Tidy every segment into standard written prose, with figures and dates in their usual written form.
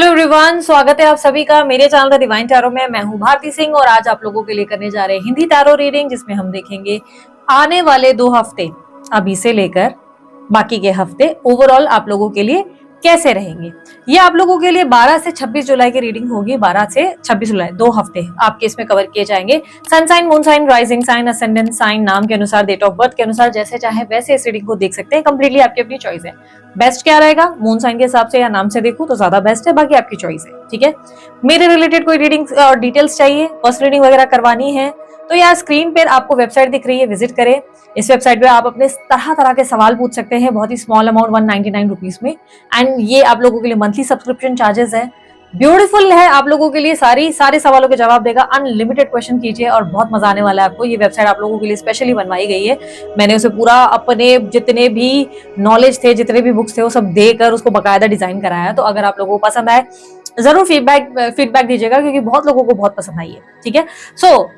Hello everyone, स्वागत है आप सभी का मेरे चैनल द डिवाइन टैरो में। मैं हूं भारती सिंह और आज आप लोगों के लिए करने जा रहे हैं हिंदी टैरो रीडिंग, जिसमें हम देखेंगे आने वाले 2 हफ्ते अभी से लेकर बाकी के हफ्ते ओवरऑल आप लोगों के लिए कैसे रहेंगे। ये आप लोगों के लिए 12 से 26 जुलाई की रीडिंग होगी। 12 से 26 जुलाई 2 हफ्ते आपके इसमें कवर किए जाएंगे। Sun sign, moon sign, rising sign, ascendant sign, नाम के अनुसार, डेट ऑफ बर्थ के अनुसार, जैसे चाहे वैसे इस रीडिंग को देख सकते हैं। कंप्लीटली आपकी अपनी चॉइस है। बेस्ट क्या रहेगा, मून साइन के हिसाब से या नाम से देखूं तो ज्यादा बेस्ट है, बाकी आपकी चॉइस है। ठीक है, मेरे रिलेटेड कोई रीडिंग और डिटेल्स चाहिए, पर्सनल रीडिंग वगैरह करवानी है तो यार स्क्रीन पर आपको वेबसाइट दिख रही है, विजिट करें। इस वेबसाइट पे आप अपने तरह तरह के सवाल पूछ सकते हैं, बहुत ही स्मॉल अमाउंट 199 रुपीज में। एंड ये आप लोगों के लिए मंथली सब्सक्रिप्शन चार्जेस है। ब्यूटीफुल है, आप लोगों के लिए सारे सवालों के जवाब देगा। अनलिमिटेड क्वेश्चन कीजिए और बहुत मजा आने वाला है आपको। ये वेबसाइट आप लोगों के लिए स्पेशली बनवाई गई है। मैंने उसे पूरा अपने जितने भी नॉलेज थे, जितने भी बुक्स थे, वो सब देकर उसको बकायदा डिजाइन कराया है। तो अगर आप लोगों को पसंद आए जरूर फीडबैक दीजिएगा, क्योंकि बहुत लोगों को बहुत पसंद आई है। ठीक है, सो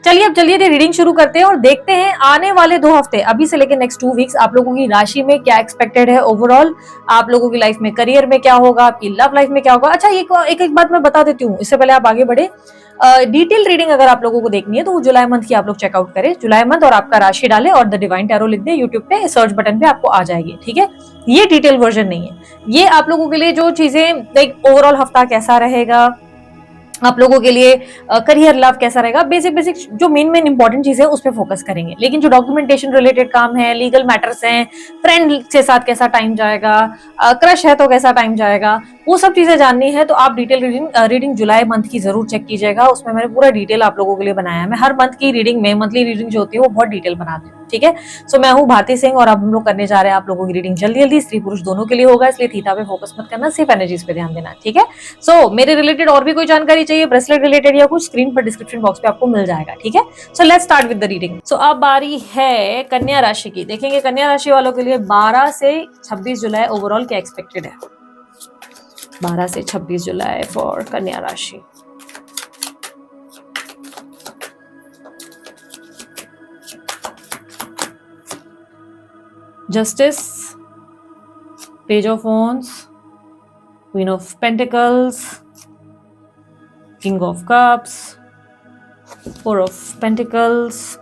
चलिए अब जल्दी रीडिंग शुरू करते हैं और देखते हैं आने वाले 2 हफ्ते अभी से लेकर नेक्स्ट 2 वीक्स आप लोगों की राशि में क्या एक्सपेक्टेड है। ओवरऑल आप लोगों की लाइफ में, करियर में क्या होगा, आपकी लव लाइफ में क्या होगा। अच्छा, एक बात मैं बता देती हूँ इससे पहले आप आगे बढ़े। डिटेल रीडिंग अगर आप लोगों को देखनी है तो वो जुलाई मंथ की आप लोग चेकआउट करें। जुलाई मंथ और आपका राशि डालें और द डिवाइन टैरो लिख दे, यूट्यूब पे सर्च बटन पे आपको आ जाएगी। ठीक है, ये डिटेल वर्जन नहीं है। ये आप लोगों के लिए जो चीजें, लाइक ओवरऑल हफ्ता कैसा रहेगा, आप लोगों के लिए करियर लव कैसा रहेगा, बेसिक जो मेन इंपॉर्टेंट चीजें उस पर फोकस करेंगे। लेकिन जो डॉक्यूमेंटेशन रिलेटेड काम है, लीगल मैटर्स हैं, फ्रेंड के साथ कैसा टाइम जाएगा, क्रश है तो कैसा टाइम जाएगा, वो सब चीजें जाननी है तो आप डिटेल रीडिंग जुलाई मंथ की जरूर चेक कीजिएगा। उसमें मैंने पूरा डिटेल आप लोगों के लिए बनाया है। मैं हर मंथ की रीडिंग में, मंथली रीडिंग जो होती है वो बहुत डिटेल बनाती हूँ। ठीक है, सो मैं हूँ भारती सिंह और अब हम लोग करने जा रहे हैं आप लोगों की रीडिंग जल्दी स्त्री पुरुष दोनों के लिए होगा, इसलिए थीटा पे फोकस मत करना, सिर्फ एनर्जीज पे ध्यान देना। ठीक है, सो मेरे रिलेटेड और भी कोई जानकारी चाहिए, ब्रेसलेट रिलेटेड या कुछ, स्क्रीन पर डिस्क्रिप्शन बॉक्स पे आपको मिल जाएगा। ठीक है, so let's start with the reading. So अब बारी है कन्या राशि की। देखेंगे कन्या राशि वालों के लिए 12 से 26 जुलाई ओवरऑल क्या एक्सपेक्टेड है। 12 से 26 जुलाई फॉर कन्या राशि। Justice, page of wands, queen of pentacles, king of cups, 4 of pentacles.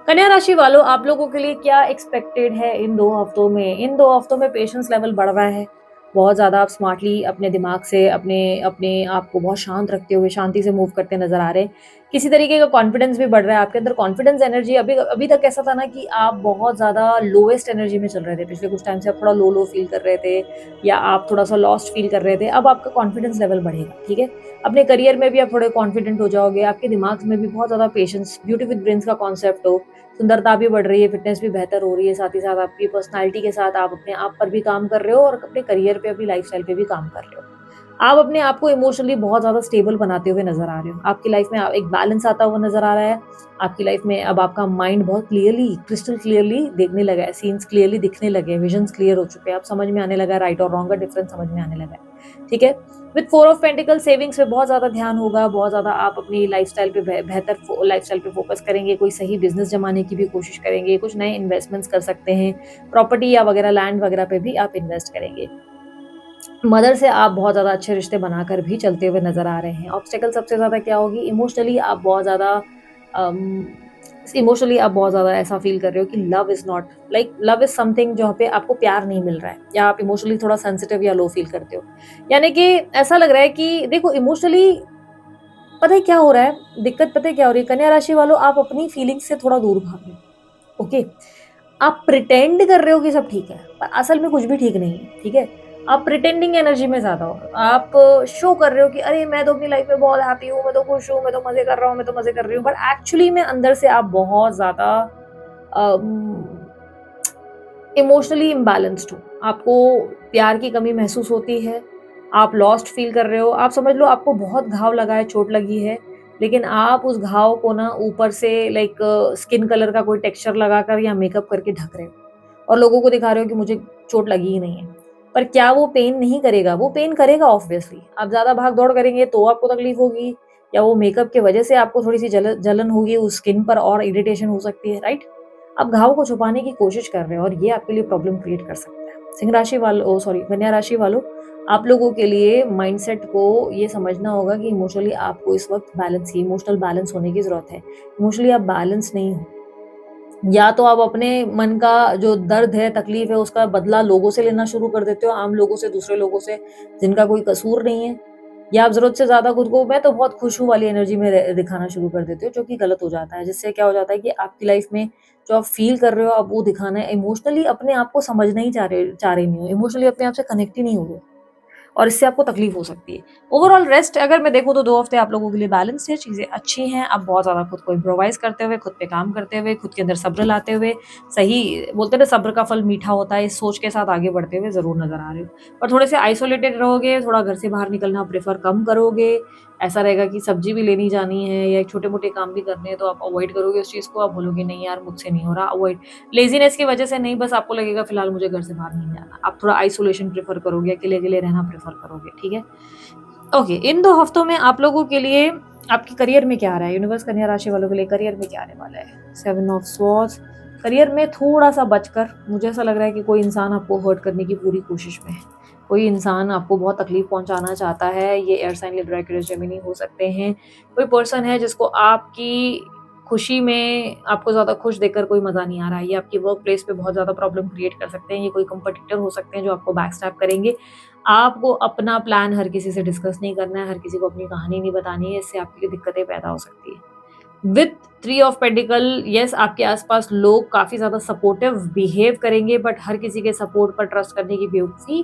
कन्या राशि वालों, आप लोगों के लिए क्या एक्सपेक्टेड है इन 2 हफ्तों में। इन 2 हफ्तों में पेशेंस लेवल बढ़ रहा है बहुत ज्यादा। आप स्मार्टली अपने दिमाग से अपने अपने आप को बहुत शांत रखते हुए शांति से मूव करते नजर आ रहे हैं। किसी तरीके का कॉन्फिडेंस भी बढ़ रहा है आपके अंदर। कॉन्फिडेंस एनर्जी, अभी अभी तक ऐसा था ना कि आप बहुत ज्यादा लोएस्ट एनर्जी में चल रहे थे। पिछले कुछ टाइम से आप थोड़ा लो फील कर रहे थे या आप थोड़ा सा लॉस्ट फील कर रहे थे। अब आपका कॉन्फिडेंस लेवल बढ़ेगा। ठीक है, अपने करियर में भी आप थोड़े कॉन्फिडेंट हो जाओगे। आपके दिमाग में भी बहुत ज्यादा पेशेंस, ब्यूटी विद ब्रेन्स का कॉन्सेप्ट हो, सुंदरता भी बढ़ रही है, फिटनेस भी बेहतर हो रही है। साथ ही साथ आपकी पर्सनालिटी के साथ आप अपने आप पर भी काम कर रहे हो और अपने करियर पे, अपनी लाइफस्टाइल पे भी काम कर रहे हो। आप अपने आप को इमोशनली बहुत ज्यादा स्टेबल बनाते हुए नजर आ रहे हो। आपकी लाइफ में एक बैलेंस आता हुआ नजर आ रहा है। आपकी लाइफ में अब आपका माइंड बहुत क्लियरली, क्रिस्टल क्लियरली देखने लगा है, सीन्स क्लियरली दिखने लगे, विजन्स क्लियर हो चुके हैं। आप समझ में आने लगा है, राइट और रॉन्ग का डिफरेंस समझ में आने लगा है। ठीक है, विद 4 ऑफ पेंटिकल, सेविंग्स पे बहुत ज्यादा ध्यान होगा। बहुत ज्यादा आप अपनी लाइफस्टाइल पे, बेहतर लाइफस्टाइल पे फोकस करेंगे। कोई सही बिजनेस जमाने की भी कोशिश करेंगे। कुछ नए इन्वेस्टमेंट्स कर सकते हैं, प्रॉपर्टी या वगैरह लैंड वगैरह पे भी आप इन्वेस्ट करेंगे। मदर से आप बहुत ज्यादा अच्छे रिश्ते बनाकर भी चलते हुए नजर आ रहे हैं। ऑब्स्टेकल सबसे ज्यादा क्या होगी, इमोशनली आप बहुत ज्यादा ऐसा फील कर रहे हो कि love is not, like love is something जहाँ पे आपको प्यार नहीं मिल रहा है, या आप इमोशनली थोड़ा सेंसिटिव या लो फील करते हो। यानी कि ऐसा लग रहा है कि देखो, इमोशनली पता है क्या हो रहा है, दिक्कत पता है क्या हो रही है कन्या राशि वालों, आप अपनी फीलिंग्स से थोड़ा दूर भाग रहे हो। ओके, आप प्रिटेंड कर रहे हो कि सब ठीक है, पर असल में कुछ भी ठीक नहीं है। ठीक है, आप प्रिटेंडिंग एनर्जी में ज्यादा हो। आप शो कर रहे हो कि अरे मैं तो अपनी लाइफ में बहुत हैप्पी हूँ, मैं तो खुश हूँ, मैं तो मजे कर रहा हूँ, मैं तो मजे कर रही हूँ, बट एक्चुअली में अंदर से आप बहुत ज्यादा इमोशनली इम्बैलेंस्ड हो। आपको प्यार की कमी महसूस होती है, आप लॉस्ट फील कर रहे हो। आप समझ लो आपको बहुत घाव लगा है, चोट लगी है, लेकिन आप उस घाव को ना ऊपर से लाइक स्किन कलर का कोई टेक्सचर लगाकर या मेकअप करके ढक रहे हो और लोगों को दिखा रहे हो कि मुझे चोट लगी ही नहीं है। पर क्या वो पेन नहीं करेगा? वो पेन करेगा ऑब्वियसली। आप ज्यादा भाग दौड़ करेंगे तो आपको तकलीफ होगी, या वो मेकअप की वजह से आपको थोड़ी सी जलन होगी उस स्किन पर और इरिटेशन हो सकती है, राइट। आप घाव को छुपाने की कोशिश कर रहे हो और ये आपके लिए प्रॉब्लम क्रिएट कर सकता है। सिंह राशि वालों, सॉरी कन्या राशि वालों, आप लोगों के लिए माइंडसेट को ये समझना होगा कि इमोशनली आपको इस वक्त इमोशनल बैलेंस होने की ज़रूरत है। इमोशनली आप बैलेंस नहीं हो। या तो आप अपने मन का जो दर्द है, तकलीफ है, उसका बदला लोगों से लेना शुरू कर देते हो, आम लोगों से, दूसरे लोगों से, जिनका कोई कसूर नहीं है। या आप ज़रूरत से ज़्यादा खुद को मैं तो बहुत खुश हूँ वाली एनर्जी में दिखाना शुरू कर देते हो, जो कि गलत हो जाता है। जिससे क्या हो जाता है कि आपकी लाइफ में जो आप फ़ील कर रहे हो, आप वो दिखाना है। इमोशनली अपने आप को समझना ही चाह रहे नहीं हो। इमोशनली अपने आप से कनेक्ट ही नहीं हो रहे। और इससे आपको तकलीफ हो सकती है। ओवरऑल रेस्ट अगर मैं देखूँ तो 2 हफ्ते आप लोगों के लिए बैलेंस्ड है, चीज़ें अच्छी हैं। आप बहुत ज़्यादा खुद को इम्प्रोवाइज़ करते हुए, खुद पे काम करते हुए, खुद के अंदर सब्र लाते हुए, सही बोलते हैं ना सब्र का फल मीठा होता है, इस सोच के साथ आगे बढ़ते हुए ज़रूर नज़र आ रहे हो। पर थोड़े से आइसोलेटेड रहोगे, थोड़ा घर से बाहर निकलना प्रेफ़र कम करोगे। ऐसा रहेगा कि सब्ज़ी भी लेनी जानी है या छोटे-मोटे काम भी करने हैं तो आप अवॉइड करोगे उस चीज़ को। आप बोलोगे नहीं यार मुझसे नहीं हो रहा, अवॉइड लेज़ीनेस की वजह से नहीं, बस आपको लगेगा फिलहाल मुझे घर से बाहर नहीं जाना। आप थोड़ा आइसोलेशन प्रेफ़र करोगे, अकेले-अकेले रहना प्रेफ़र करोगे, ठीक है? ओके, इन 2 हफ्तों में आप लोगों के लिए आपके करियर में क्या आ रहा है? यूनिवर्स कन्या राशि वालों के लिए करियर में क्या आने वाला है? 7 ऑफ स्वॉर्ड्स करियर में थोड़ा-सा बचकर, मुझे ऐसा लग रहा है कि कोई इंसान आपको हर्ट करने की पूरी कोशिश में है। कोई इंसान आपको बहुत तकलीफ पहुँचाना चाहता है, ये air sign, Libra, Aquarius, Gemini हो सकते हैं। कोई पर्सन है जिसको आपकी खुशी में आपको ज़्यादा खुश देखकर कोई मज़ा नहीं आ रहा है। ये आपकी वर्क प्लेस पे बहुत ज़्यादा प्रॉब्लम क्रिएट कर सकते हैं। ये कोई कॉम्पिटिटर हो सकते हैं जो आपको बैकस्टैब करेंगे। आपको अपना प्लान हर किसी से डिस्कस नहीं करना है, हर किसी को अपनी कहानी नहीं बतानी है, इससे आपके लिए दिक्कतें पैदा हो सकती है। विथ 3 ऑफ पेंटिकल यस आपके आसपास लोग काफ़ी ज़्यादा सपोर्टिव बिहेव करेंगे बट हर किसी के सपोर्ट पर ट्रस्ट करने की बेवकूफ़ी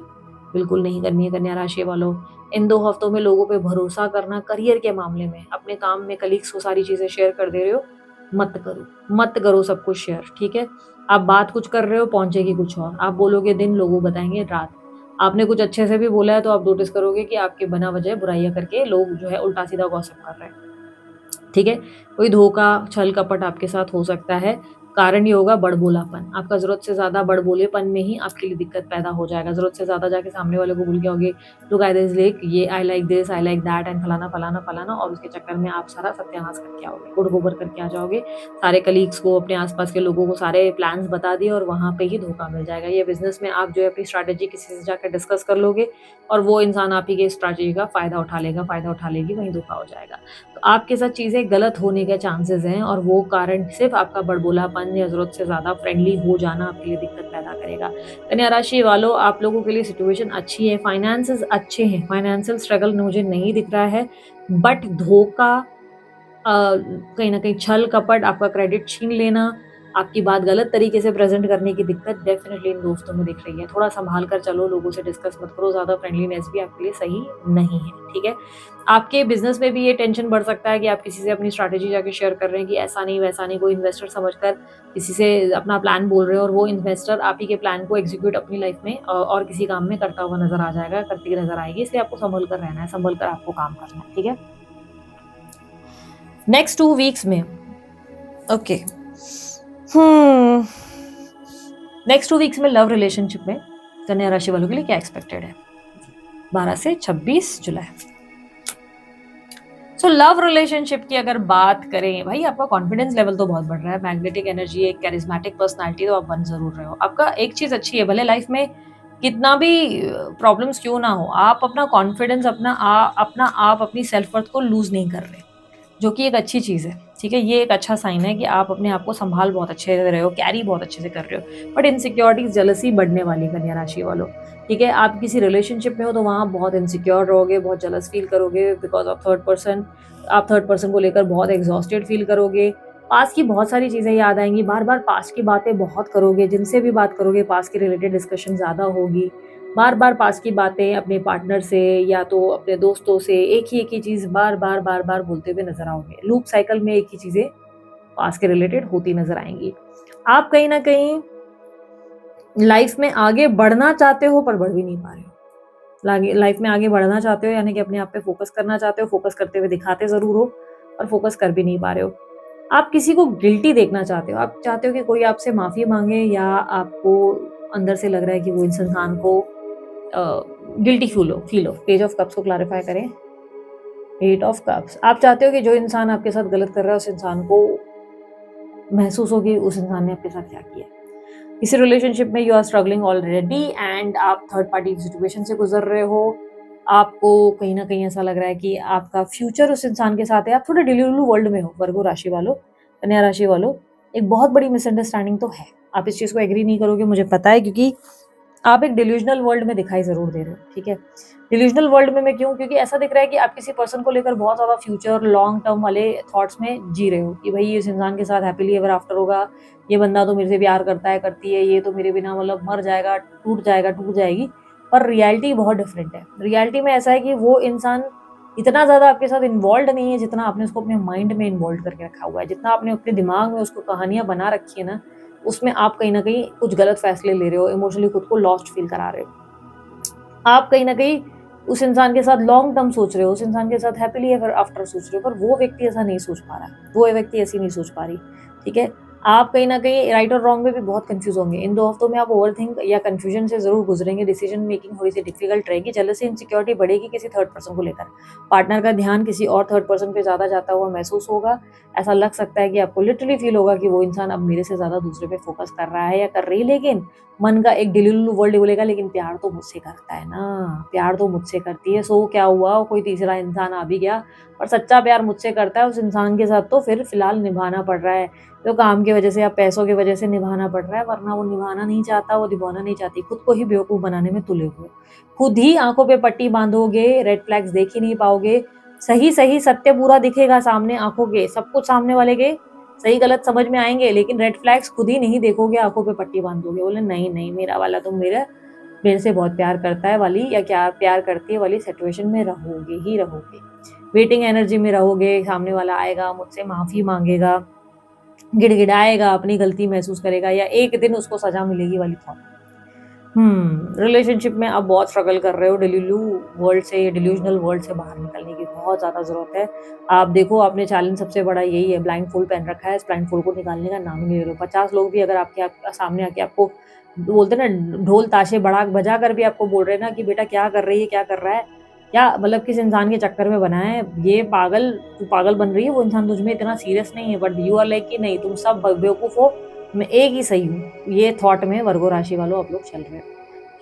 बिल्कुल नहीं करनी है कन्या राशि वालों। इन 2 हफ्तों में लोगों पे भरोसा करना करियर के मामले में, अपने काम में कलीग्स को सारी चीज़ें शेयर कर दे रहे हो, मत करो। मत करो सब कुछ शेयर, ठीक है? आप बात कुछ कर रहे हो, पहुँचेगी कुछ और। आप बोलोगे दिन, लोग बताएँगे रात। आपने कुछ अच्छे से भी बोला है तो आप नोटिस करोगे कि आपके बिना वजह बुराइयाँ करके लोग जो है उल्टा-सीधा गॉसिप कर रहे हैं। ठीक है? कोई धोखा, छल कपट आपके साथ हो सकता है। कारण ये होगा बड़बोलापन। आपका ज़रूरत से ज़्यादा बड़बोलेपन में ही आपके लिए दिक्कत पैदा हो जाएगा। ज़रूरत से ज़्यादा जाके सामने वाले को भूल गए होगे, लुक एट दिस लाइक ये I like this, I like that and फलाना, फलाना, फलाना और उसके चक्कर में आप सारा सत्यानाश करके आओगे, गुड़-गोबर करके आ जाओगे। सारे कलीग्स को, अपने आस-पास के लोगों को सारे प्लान्स बता दिए और वहाँ पे ही धोखा मिल जाएगा। ये बिज़नेस में आप जो है अपनी स्ट्रैटेजी किसी से जाकर डिस्कस कर लोगे और वो इंसान आप ही के स्ट्रैटेजी का फ़ायदा उठा लेगा, फ़ायदा उठा लेगी, वहीं धोखा हो जाएगा। तो आपके साथ चीज़ें गलत होने के चांसेस हैं और वो कारण सिर्फ़ आपका बड़बोलापन या ज़रूरत से ज़्यादा फ्रेंडली हो जाना आपके लिए दिक्कत पैदा करेगा। कन्या राशि वालों, आप लोगों के लिए सिचुएशन अच्छी है, फाइनेंसेस अच्छे हैं, फाइनेंशियल स्ट्रगल मुझे नहीं दिख रहा है, बट धोखा कहीं न कहीं छल कपट, आपका क्रेडिट छीन लेना, आपकी बात गलत तरीके से प्रेज़ेंट करने की दिक्कत डेफ़िनिटली इन दोस्तों में दिख रही है। थोड़ा सँभाल कर चलो, लोगों से डिस्कस मत करो, ज़्यादा फ्रेंडलीनेस भी आपके लिए सही नहीं है, ठीक है? आपके बिज़नेस में भी ये टेंशन बढ़ सकता है कि आप किसी से अपनी स्ट्रैटेजी जाके शेयर कर रहे हैं कि ऐसा नहीं, वैसा नहीं, कोई इन्वेस्टर समझकर किसी से अपना प्लान बोल रहे हो और वो इन्वेस्टर आप ही के प्लान को एग्ज़ीक्यूट अपनी लाइफ़ में और किसी काम में करता हुआ नज़र आ जाएगा, करती नज़र आएगी। इसलिए आपको सँभल कर रहना है, सँभल कर आपको काम करना है, ठीक है? नेक्स्ट 2 वीक्स में ओके नेक्स्ट 2 वीक्स में लव रिलेशनशिप में कन्या राशि वालों के लिए क्या एक्सपेक्टेड है 12 से 26 जुलाई। सो लव रिलेशनशिप की अगर बात करें, भाई आपका कॉन्फिडेंस लेवल तो बहुत बढ़ रहा है, मैग्नेटिक एनर्जी, एक कैरिज्मेटिक पर्सनालिटी तो आप बन जरूर रहे हो। आपका एक चीज अच्छी है, भले लाइफ में कितना भी प्रॉब्लम्स क्यों ना हो, आप अपना कॉन्फिडेंस, अपना आप अपनी सेल्फ वर्थ को लूज नहीं कर रहे, जो कि एक अच्छी चीज़ है, ठीक है? ये एक अच्छा साइन है कि आप अपने आप को संभाल बहुत अच्छे से रहे हो, कैरी बहुत अच्छे से कर रहे हो। बट इनसिक्योरिटीज, जेलसी बढ़ने वाली कन्या राशि वालों, ठीक है? आप किसी रिलेशनशिप में हो तो वहाँ बहुत इनसिक्योर रहोगे, बहुत जेलस फील करोगे बिकॉज ऑफ थर्ड पर्सन। आप थर्ड पर्सन को लेकर बहुत एग्जॉस्टेड फील करोगे। पास की बहुत सारी चीज़ें याद आएंगी, बार बार पास की बातें बहुत करोगे, जिनसे भी बात करोगे पास के रिलेटेड डिस्कशन ज़्यादा होगी। बार बार पास की बातें अपने पार्टनर से या तो अपने दोस्तों से एक ही चीज़ बार बार बोलते हुए नजर आओगे। लूप साइकिल में एक ही चीज़ें पास के रिलेटेड होती नजर आएंगी। आप कहीं ना कहीं लाइफ में आगे बढ़ना चाहते हो पर बढ़ भी नहीं पा रहे हो। लाइफ में आगे बढ़ना चाहते हो यानी कि अपने आप पे फोकस करना चाहते हो, फोकस करते हुए दिखाते ज़रूर हो और फोकस कर भी नहीं पा रहे हो। आप किसी को गिल्टी देखना चाहते हो, आप चाहते हो कि कोई आपसे माफ़ी मांगे या आपको अंदर से लग रहा है कि वो इस इंसान को गिल्टी फील हो। पेज ऑफ कप्स को क्लैरिफाई करें, 8 ऑफ कप्स। आप चाहते हो कि जो इंसान आपके साथ गलत कर रहा है उस इंसान को महसूस हो कि उस इंसान ने आपके साथ क्या किया। किसी रिलेशनशिप में you are struggling already and आप थर्ड पार्टी सिचुएशन से गुजर रहे हो, आपको कहीं ना कहीं ऐसा लग रहा है कि आपका फ्यूचर उस इंसान के साथ है, आप थोड़े डिल्यूलू वर्ल्ड में हो वर्गो राशि वालों, कन्या राशि वालों। एक बहुत बड़ी मिसअंडरस्टैंडिंग तो है, आप इस चीज़ को एग्री नहीं करोगे मुझे पता है, क्योंकि आप एक डिल्यूजनल वर्ल्ड में दिखाई जरूर दे रहे हो, ठीक है। डिल्यूजनल वर्ल्ड में मैं क्यों, क्योंकि ऐसा दिख रहा है कि आप किसी पर्सन को लेकर बहुत ज़्यादा फ्यूचर लॉन्ग टर्म वाले थॉट्स में जी रहे हो कि भाई इस इंसान के साथ हैप्पीली एवर आफ्टर होगा, ये बंदा तो मेरे से प्यार करता है, करती है, ये तो मेरे बिना मतलब मर जाएगा, टूट जाएगी। पर रियलिटी बहुत डिफरेंट है। रियलिटी में ऐसा है कि वो इंसान इतना ज़्यादा आपके साथ इन्वॉल्व नहीं है जितना आपने उसको अपने माइंड में इन्वॉल्व करके रखा हुआ है, जितना आपने अपने दिमाग में उसको कहानियां बना रखी है ना, उसमें आप कहीं ना कहीं कुछ गलत फैसले ले रहे हो, इमोशनली खुद को लॉस्ट फील करा रहे हो। आप कहीं ना कहीं उस इंसान के साथ लॉन्ग टर्म सोच रहे हो, उस इंसान के साथ हैप्पीली एवर आफ्टर सोच रहे हो, पर वो व्यक्ति ऐसा नहीं सोच पा रहा है, वो व्यक्ति ऐसी नहीं सोच पा रही, ठीक है। आप कहीं ना कहीं राइट और रॉन्ग में भी बहुत कंफ्यूज होंगे। इन 2 हफ्तों में आप ओवरथिंक या कंफ्यूजन से जरूर गुजरेंगे, डिसीजन मेकिंग थोड़ी सी डिफिकल्ट रहेगी, जेलसी इनसिक्योरिटी बढ़ेगी किसी थर्ड पर्सन को लेकर, पार्टनर का ध्यान किसी और थर्ड पर्सन पे ज्यादा जाता हुआ महसूस होगा। ऐसा लग सकता है कि आपको लिटरली फील होगा कि वो इंसान अब मेरे से ज्यादा दूसरे पे फोकस कर रहा है या कर रही है, लेकिन मन का एक डिल्यूलू वर्ल्ड बोलेगा लेकिन प्यार तो मुझसे करता है ना, प्यार तो मुझसे करती है, सो क्या हुआ कोई तीसरा इंसान आ भी गया, पर सच्चा प्यार मुझसे करता है, उस इंसान के साथ तो फिर फिलहाल निभाना पड़ रहा है, तो काम की वजह से या पैसों की वजह से निभाना पड़ रहा है, वरना वो निभाना नहीं चाहता, वो निभाना नहीं चाहती, खुद को ही बेवकूफ बनाने में तुले हुए, खुद ही आंखों पे पट्टी बांधोगे, रेड फ्लैग्स देख ही नहीं पाओगे, सही सही सत्य पूरा दिखेगा सामने आंखों के, सब कुछ सामने वाले के सही गलत समझ में आएंगे, लेकिन रेड फ्लैग्स खुद ही नहीं देखोगे, आंखों पे पट्टी बांध दोगे, बोले नहीं नहीं मेरा वाला तो मेरे से बहुत प्यार करता है वाली या क्या प्यार करती है वाली सिचुएशन में रहोगे ही रहोगे, वेटिंग एनर्जी में रहोगे। सामने वाला आएगा, मुझसे माफी मांगेगा, गिड़गिड़ाएगा, अपनी गलती महसूस करेगा, या एक दिन उसको सजा मिलेगी वाली थॉट। रिलेशनशिप में आप बहुत स्ट्रगल कर रहे हो, डिल्यूलू वर्ल्ड से, डिल्यूजनल वर्ल्ड से बाहर निकलने की बहुत ज़्यादा ज़रूरत है। आप देखो, आपने चैलेंज सबसे बड़ा यही है, ब्लाइंड फोल्ड पहन रखा है, इस ब्लाइंड फोल्ड को निकालने का नाम ही नहीं ले रहे हो। 50 लोग भी अगर आपके सामने आके आपको बोलते ना, ढोल ताशे बढ़ा बजा कर भी आपको बोल रहे हैं ना कि बेटा क्या कर रही है, क्या कर रहा है, क्या मतलब किस इंसान के चक्कर में बना है ये पागल, तू पागल बन रही है, वो इंसान तुझ में इतना सीरियस नहीं है, बट यू आर लाइक कि नहीं तुम सब बेवकूफ़ हो, मैं एक ही सही हूँ, ये थॉट में वर्गो राशि वालों आप लोग चल रहे हो।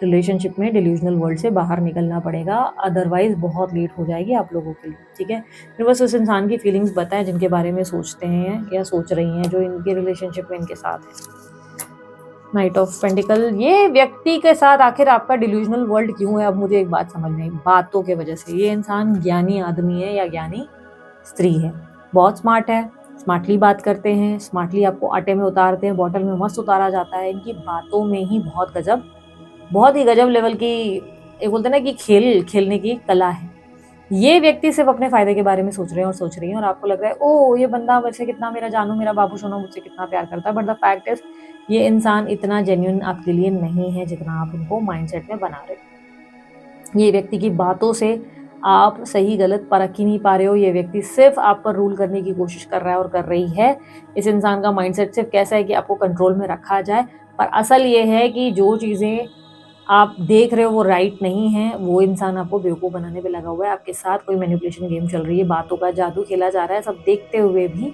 रिलेशनशिप में डिल्यूजनल वर्ल्ड से बाहर निकलना पड़ेगा, अदरवाइज बहुत लेट हो जाएगी आप लोगों के लिए, ठीक है। फिर बस उस इंसान की फीलिंग्स बताएं जिनके बारे में सोचते हैं या सोच रही हैं, जो इनके रिलेशनशिप में इनके साथ है। नाइट ऑफ पेंटिकल, ये व्यक्ति के साथ आखिर आपका डिल्यूजनल वर्ल्ड क्यों है, अब मुझे एक बात समझ में आई, बातों के वजह से। ये इंसान ज्ञानी आदमी है या ज्ञानी स्त्री है, बहुत स्मार्ट है, स्मार्टली बात करते हैं, स्मार्टली आपको आटे में उतारते हैं, बॉटल में मस्त उतारा जाता है, इनकी बातों में ही बहुत ही गजब लेवल की, एक बोलते हैं ना कि खेल खेलने की कला है। ये व्यक्ति सिर्फ अपने फायदे के बारे में सोच रहे हैं और सोच रही हैं, और आपको लग रहा है ओ ये बंदा वैसे कितना मेरा जानू, मेरा बाबू सोना, मुझसे कितना प्यार करता है, बट द फैक्ट इज ये इंसान इतना जेन्युइन आपके लिए नहीं है जितना आप उनको माइंडसेट में बना रहे हो। ये व्यक्ति की बातों से आप सही गलत परख ही नहीं पा रहे हो, ये व्यक्ति सिर्फ आप पर रूल करने की कोशिश कर रहा है और कर रही है। इस इंसान का माइंडसेट सिर्फ कैसा है कि आपको कंट्रोल में रखा जाए, पर असल ये है कि जो चीज़ें आप देख रहे हो वो राइट नहीं है, वो इंसान आपको बेवकूफ़ बनाने पे लगा हुआ है, आपके साथ कोई मैनिपुलेशन गेम चल रही है, बातों का जादू खेला जा रहा है, सब देखते हुए भी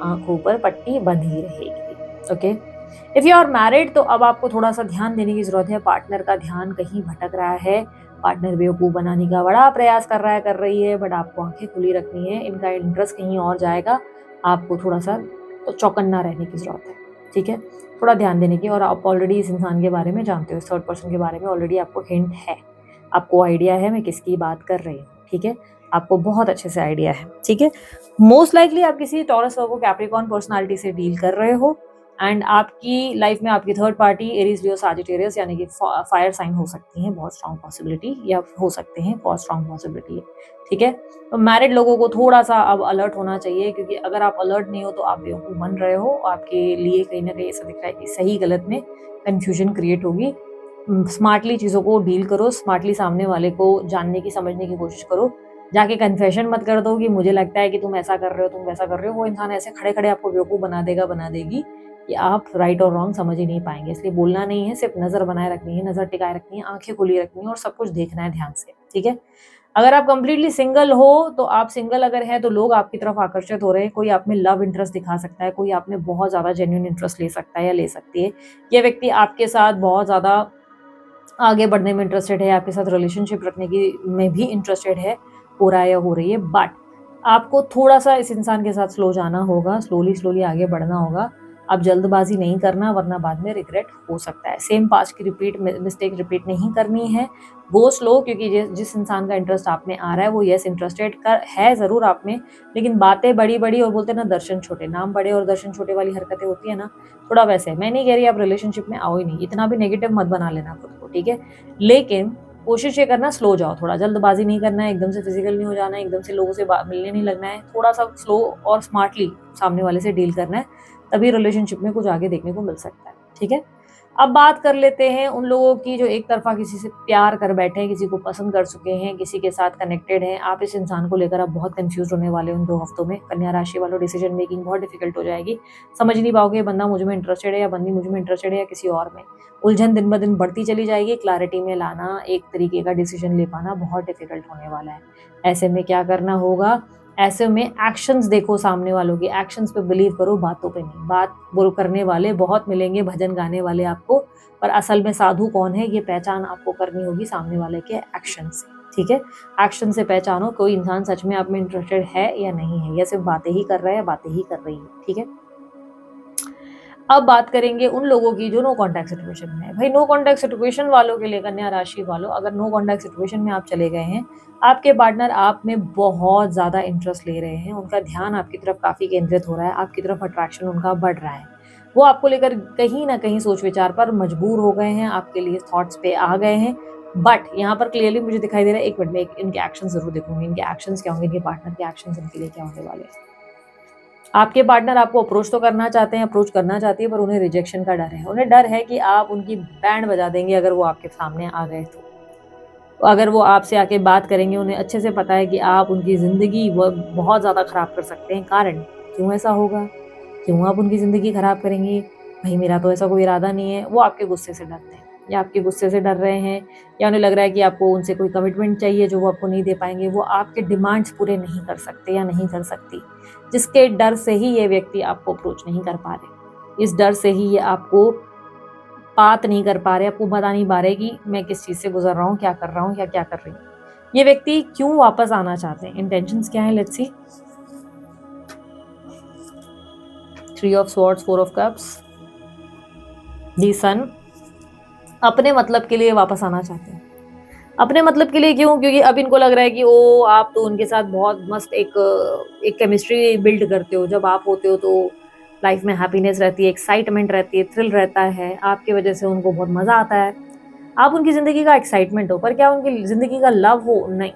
आंखों पर पट्टी बंधी रहेगी। Okay, if you are married तो अब आपको थोड़ा सा ध्यान देने की ज़रूरत है, पार्टनर का ध्यान कहीं भटक रहा है, पार्टनर बेवकूफ़ बनाने का बड़ा प्रयास कर रहा है, कर रही है, बट आपको आंखें खुली रखनी है, इनका इंटरेस्ट कहीं और जाएगा, आपको थोड़ा सा तो चौकन्ना रहने की ज़रूरत है, ठीक है, थोड़ा ध्यान देने की। और आप ऑलरेडी इस इंसान के बारे में जानते हो, इस थर्ड पर्सन के बारे में ऑलरेडी आपको हिंट है, आपको आइडिया है मैं किसकी बात कर रही हूँ, ठीक है, आपको बहुत अच्छे से आइडिया है, ठीक है। मोस्ट लाइकली आप किसी टॉरस वर्गो कैप्रिकॉर्न पर्सनालिटी से डील कर रहे हो, एंड आपकी लाइफ में आपकी third party Aries Leo Sagittarius यानी कि फायर साइन हो सकती हैं, बहुत स्ट्रांग पॉसिबिलिटी, या हो सकते हैं, बहुत स्ट्रांग पॉसिबिलिटी है, ठीक है। तो मैरिड लोगों को थोड़ा सा अब अलर्ट होना चाहिए, क्योंकि अगर आप अलर्ट नहीं हो तो आप बेवकूफ़ बन रहे हो, आपके लिए कहीं ना कहीं ऐसा दिख रहा है कि सही गलत में कन्फ्यूजन क्रिएट होगी। स्मार्टली चीज़ों को डील करो, स्मार्टली सामने वाले को जानने की समझने की कोशिश करो, जाके कन्फेशन मत कर दो कि मुझे लगता है कि तुम ऐसा कर रहे हो, तुम वैसा कर रहे हो, वो इंसान ऐसे खड़े खड़े आपको बेवकूफ़ बना देगा, बना देगी कि आप राइट और रॉन्ग समझ ही नहीं पाएंगे। इसलिए बोलना नहीं है, सिर्फ नज़र बनाए रखनी है, नज़र टिकाए रखनी है, आंखें खुली रखनी है और सब कुछ देखना है ध्यान से, ठीक है। अगर आप कंप्लीटली सिंगल हो तो आप सिंगल अगर हैं तो लोग आपकी तरफ आकर्षित हो रहे हैं, कोई आप में लव इंटरेस्ट दिखा सकता है, कोई आप में बहुत ज़्यादा जेन्युइन इंटरेस्ट ले सकता है या ले सकती है। ये व्यक्ति आपके साथ बहुत ज़्यादा आगे बढ़ने में इंटरेस्टेड है, आपके साथ रिलेशनशिप रखने की में भी इंटरेस्टेड है, हो रहा है या हो रही है, बट आपको थोड़ा-सा इस इंसान के साथ स्लो जाना होगा, स्लोली आगे बढ़ना होगा। अब जल्दबाज़ी नहीं करना वरना बाद में रिग्रेट हो सकता है। सेम पास्ट की मिस्टेक रिपीट नहीं करनी है। गो स्लो, क्योंकि जिस इंसान का इंटरेस्ट आप में आ रहा है वो येस इंटरेस्टेड है ज़रूर आप में, लेकिन बातें बड़ी-बड़ी और बोलते हैं ना दर्शन छोटे, नाम बड़े और दर्शन छोटे वाली हरकतें होती है ना, थोड़ा वैसे है। मैं नहीं कह रही आप रिलेशनशिप में आओ ही नहीं, इतना भी नेगेटिव मत बना लेना खुद को, ठीक है? लेकिन कोशिश ये करना स्लो जाओ, थोड़ा जल्दबाजी नहीं करना है, एकदम से फिजिकल नहीं हो जाना है, एकदम से लोगों से मिलने नहीं लगना है, थोड़ा सा स्लो और स्मार्टली सामने वाले से डील करना है, तभी रिलेशनशिप में कुछ आगे देखने को मिल सकता है, ठीक है? अब बात कर लेते हैं उन लोगों की जो एक तरफा किसी से प्यार कर बैठे हैं, किसी को पसंद कर चुके हैं, किसी के साथ कनेक्टेड हैं। आप इस इंसान को लेकर अब बहुत कंफ्यूज होने वाले हो इन 2 हफ्तों में। कन्या राशि वालों, डिसीजन मेकिंग बहुत डिफिकल्ट हो जाएगी। समझ नहीं पाओगे बंदा मुझ में इंटरेस्टेड है या बंदी मुझ में इंटरेस्टेड है या किसी और में। उलझन दिन ब दिन बढ़ती चली जाएगी। क्लैरिटी में लाना, एक तरीके का डिसीजन ले पाना बहुत डिफिकल्ट होने वाला है। ऐसे में क्या करना होगा? ऐसे में एक्शंस देखो सामने वालों के, एक्शंस पे बिलीव करो, बातों पे नहीं। बात बोल करने वाले बहुत मिलेंगे, भजन गाने वाले आपको, पर असल में साधु कौन है ये पहचान आपको करनी होगी सामने वाले के एक्शन से, ठीक है? एक्शन से पहचानो कोई इंसान सच में आप में इंटरेस्टेड है या नहीं है, या सिर्फ बातें ही कर रहा है या बातें ही कर रही है, ठीक है? अब बात करेंगे उन लोगों की जो नो कॉन्टैक्ट सिचुएशन में है। भाई नो कॉन्टैक्ट सिचुएशन वालों के लिए, कन्या राशि वालों, अगर नो कॉन्टैक्ट सिचुएशन में आप चले गए हैं, आपके पार्टनर आप में बहुत ज़्यादा इंटरेस्ट ले रहे हैं, उनका ध्यान आपकी तरफ काफ़ी केंद्रित हो रहा है, आपकी तरफ अट्रैक्शन उनका बढ़ रहा है। वो आपको लेकर कहीं ना कहीं सोच विचार पर मजबूर हो गए हैं, आपके लिए थॉट्स पे आ गए हैं, बट यहाँ पर क्लियरली मुझे दिखाई दे रहा है, एक मिनट में इनके एक्शन जरूर देखूंगी, इनके एक्शंस क्या होंगे, इनके पार्टनर के एक्शंस इनके लिए क्या होने वाले हैं। आपके पार्टनर आपको अप्रोच तो करना चाहते हैं, अप्रोच करना चाहती है, पर उन्हें रिजेक्शन का डर है। उन्हें डर है कि आप उनकी बैंड बजा देंगे अगर वो आपके सामने आ गए तो। अगर वो आपसे आके बात करेंगे, उन्हें अच्छे से पता है कि आप उनकी ज़िंदगी वो बहुत ज़्यादा ख़राब कर सकते हैं। कारण क्यों ऐसा होगा? क्यों आप उनकी ज़िंदगी ख़राब करेंगे? भाई मेरा तो ऐसा कोई इरादा नहीं है। वो आपके गुस्से से डरते हैं, या आपके गुस्से से डर रहे हैं, या उन्हें लग रहा है कि आपको उनसे कोई कमिटमेंट चाहिए जो वो आपको नहीं दे पाएंगे। वो आपके डिमांड्स पूरे नहीं कर सकते या नहीं कर सकती, जिसके डर से ही ये व्यक्ति आपको अप्रोच नहीं कर पा रहे। इस डर से ही ये आपको बात नहीं कर पा रहे, आपको बता नहीं पा रहे कि मैं किस चीज़ से गुजर रहा हूँ, क्या कर रहा हूँ या क्या कर रही हूँ। ये व्यक्ति क्यों वापस आना चाहते हैं? इंटेंशंस क्या है? Let's see. 3 of swords, 4 of cups, the sun. अपने मतलब के लिए वापस आना चाहते हैं। अपने मतलब के लिए क्यों? क्योंकि अब इनको लग रहा है कि ओ आप तो उनके साथ बहुत मस्त एक केमिस्ट्री बिल्ड करते हो। जब आप होते हो तो लाइफ में हैप्पीनेस रहती है, एक्साइटमेंट रहती है, थ्रिल रहता है, आपकी वजह से उनको बहुत मज़ा आता है, आप उनकी ज़िंदगी का एक्साइटमेंट हो। पर क्या उनकी ज़िंदगी का लव हो? नहीं।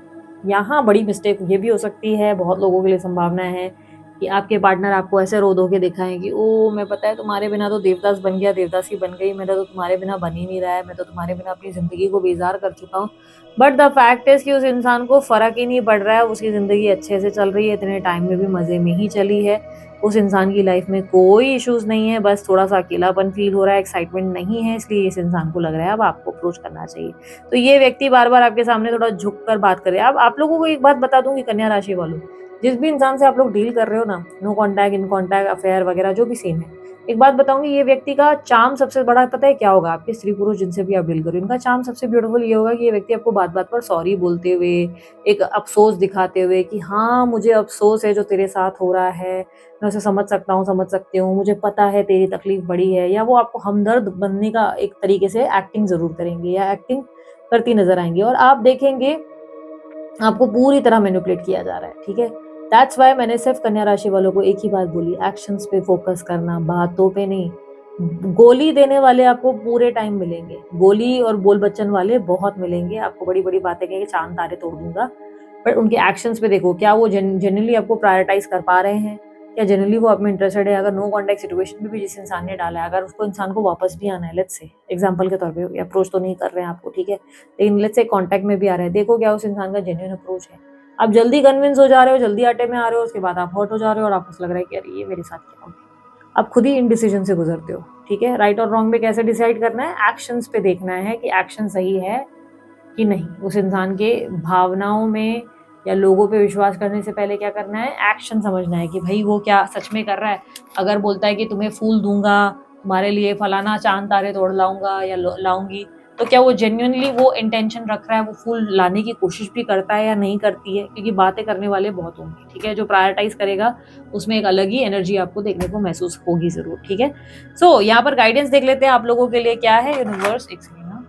यहाँ बड़ी मिस्टेक ये भी हो सकती है, बहुत लोगों के लिए संभावना है कि आपके पार्टनर आपको ऐसे रो धो के दिखाएं कि ओ मैं पता है तुम्हारे बिना तो देवदास बन गया, देवदासी बन गई, मेरा तो तुम्हारे बिना बन ही नहीं रहा है, मैं तो तुम्हारे बिना अपनी ज़िंदगी को बेजार कर चुका हूँ। बट द फैक्ट इज़ कि उस इंसान को फ़र्क ही नहीं पड़ रहा है, उसकी ज़िंदगी अच्छे से चल रही है, इतने टाइम में भी मज़े में ही चली है, उस इंसान की लाइफ में कोई इश्यूज़ नहीं है, बस थोड़ा-सा अकेलापन फ़ील हो रहा है, एक्साइटमेंट नहीं है, इसलिए इस इंसान को लग रहा है अब आपको अप्रोच करना चाहिए। तो ये व्यक्ति बार-बार आपके सामने थोड़ा झुक कर बात करे। अब आप लोगों को एक बात बता दूँ कि कन्या राशि वालों, जिस भी इंसान से आप लोग डील कर रहे हो ना, no contact, in contact, affair वगैरह जो भी सीन है, एक बात बताऊंगी, ये व्यक्ति का चार्म सबसे बड़ा पता है क्या होगा? आपके स्त्री पुरुष जिनसे भी आप डील करो, इनका चार्म सबसे ब्यूटीफुल ये होगा कि ये व्यक्ति आपको बात-बात पर सॉरी बोलते हुए, एक अफ़सोस दिखाते हुए कि हाँ, मुझे अफ़सोस है जो तेरे साथ हो रहा है, मैं उसे समझ सकता हूँ, समझ सकती हूँ, मुझे पता है तेरी तकलीफ बड़ी है, या वो आपको हमदर्द बनने का एक तरीके से एक्टिंग ज़रूर करेंगे या एक्टिंग करती नज़र आएँगी, और आप देखेंगे आपको पूरी तरह मैनिपुलेट किया जा रहा है, ठीक है? दैट्स व्हाई मैंने सिर्फ कन्या राशि वालों को एक ही बात बोली, एक्शंस पे फोकस करना, बातों पे नहीं। गोली देने वाले आपको पूरे टाइम मिलेंगे, गोली और बोल बच्चन वाले बहुत मिलेंगे, आपको बड़ी-बड़ी बातें कह के चाँद तारे तोड़ दूँगा, बट उनके एक्शंस पे देखो, क्या वो जेन्युइनली आपको प्रायोरिटाइज़ कर पा रहे हैं? क्या जेन्युइनली वो आप में इंटरेस्टेड है? अगर नो कॉन्टैक्ट सिचुएशन में भी जिस इंसान ने डाला है, अगर उसको इंसान को वापस भी आना है, लेट्स से एग्जांपल के तौर पे, अप्रोच तो नहीं कर रहे हैं आपको, ठीक है? लेकिन लेट्स से कॉन्टैक्ट में भी आ रहे हैं, देखो क्या उस इंसान का जेन्युइन अप्रोच है? आप जल्दी कन्विंस हो जा रहे हो, जल्दी आटे में आ रहे हो, उसके बाद आप हर्ट हो जा रहे हो और आपको लग रहा है कि अरे ये मेरे साथ क्या हो गया? आप खुद ही इनडिसीजन से गुजरते हो, ठीक है? राइट और रॉन्ग में कैसे डिसाइड करना है? एक्शंस पे देखना है कि एक्शन सही है कि नहीं। उस इंसान के भावनाओं में या लोगों पे विश्वास करने से पहले क्या करना है? एक्शन समझना है कि भाई वो क्या सच में कर रहा है। अगर बोलता है कि तुम्हें फूल दूंगा, तुम्हारे लिए फलाना चांद तारे तोड़ लाऊंगा या लाऊंगी, तो क्या वो जेन्युइनली वो इंटेंशन रख रहा है, वो फूल लाने की कोशिश भी करता है या नहीं करती है, क्योंकि बातें करने वाले बहुत होंगे, ठीक है। जो प्रायोरिटाइज करेगा उसमें एक अलग ही एनर्जी आपको देखने को महसूस होगी जरूर, ठीक है। सो यहाँ पर गाइडेंस देख लेते हैं आप लोगों के लिए क्या है। यूनिवर्स, एक सेकंड ना,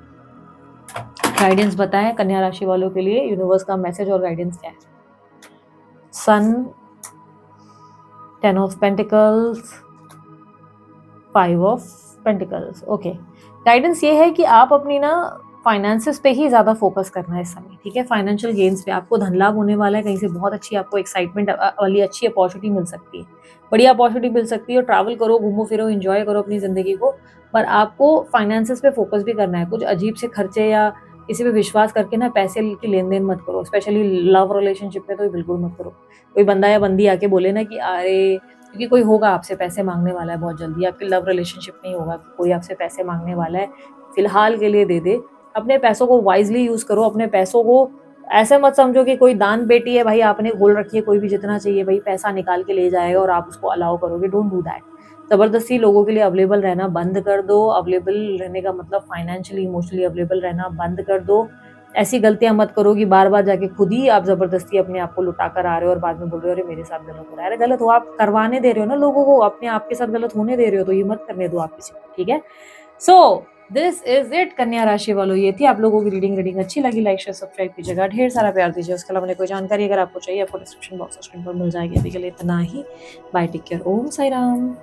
गाइडेंस बताएं कन्या राशि वालों के लिए, यूनिवर्स का मैसेज और गाइडेंस क्या है। सन, 10 of pentacles, 5 of pentacles. Okay, guidance ये है कि आप अपनी ना फाइनेंसेस पे ही ज्यादा फोकस करना है इस समय, ठीक है। फाइनेंशियल गेन्स पे आपको धन लाभ होने वाला है, कहीं से बहुत अच्छी आपको एक्साइटमेंट वाली अच्छी अपॉर्चुनिटी मिल सकती है, बढ़िया अपॉर्चुनिटी मिल सकती है। और ट्रैवल करो, घूमो फिरो, एंजॉय करो अपनी जिंदगी को, पर आपको फाइनेंसेस पे फोकस भी करना है। कुछ अजीब से खर्चे या किसी पे विश्वास करके ना पैसे की लेन देन मत करो, स्पेशली लव रिलेशनशिप में तो बिल्कुल मत करो। कोई बंदा या बंदी आके बोले ना कि अरे, क्योंकि कोई होगा आपसे पैसे मांगने वाला है बहुत जल्दी, आपकी लव रिलेशनशिप नहीं होगा, कोई आपसे पैसे मांगने वाला है, फिलहाल के लिए दे दे। अपने पैसों को वाइजली यूज करो, अपने पैसों को ऐसे मत समझो कि कोई दान बेटी है भाई आपने गोल रखी है, कोई भी जितना चाहिए भाई पैसा निकाल के ले जाएगा और आप उसको अलाउ करोगे। Don't do that. जबरदस्ती लोगों के लिए अवेलेबल रहना बंद कर दो। अवेलेबल रहने का मतलब फाइनेंशियली इमोशनली अवेलेबल रहना बंद कर दो। ऐसी गलतियां मत करो कि बार बार जाके खुद ही आप जबरदस्ती अपने आप को लुटा कर आ रहे हो और बाद में बोल रहे हो अरे मेरे साथ गलत हो रहा है। अरे गलत हो, आप करवाने दे रहे हो ना लोगों को, अपने आप के साथ गलत होने दे रहे हो, तो ये मत करने दो आप किसी को, ठीक है। सो दिस इज इट कन्या राशि वालों, ये थी आप लोगों की रीडिंग अच्छी लगी लाइक शेयर सब्सक्राइब कीजिएगा, ढेर सारा प्यार दीजिए। उसके अलावा कोई जानकारी अगर आपको चाहिए आपको डिस्क्रिप्शन बॉक्स स्क्रीन पर मिल जाएगी। अभी के लिए इतना ही, बाय, टेक केयर, ओम साई राम।